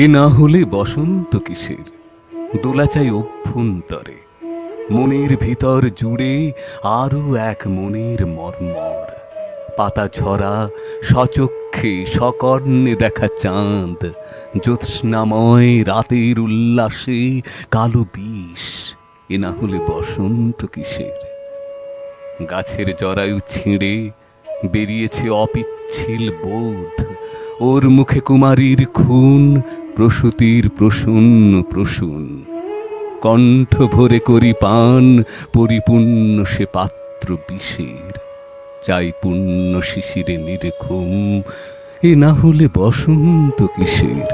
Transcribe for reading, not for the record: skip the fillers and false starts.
এ না হলে বসন্ত কিসের, দোলা চাই অভ্যন্তরে, মনের ভিতর জুড়ে আরো এক মনের মর্মর। পাতা ঝরা সচক্ষে সকর্ণে দেখা চাঁদ, জ্যোৎস্নাময় রাতের উল্লাসে কালো বিষ। এ না হলে বসন্ত কিসের। গাছের জরায়ু ছিঁড়ে বেরিয়েছে অপিচ্ছিল বোধ, ওর মুখে কুমারীর খুন, প্রসূতির প্রসন্ন প্রসূন। কণ্ঠ ভরে করি পান, পরিপূর্ণ সে পাত্র বিষের। চাই পূর্ণ শিশিরে নির্ঘুম, এ না হলে বসন্ত কিসের।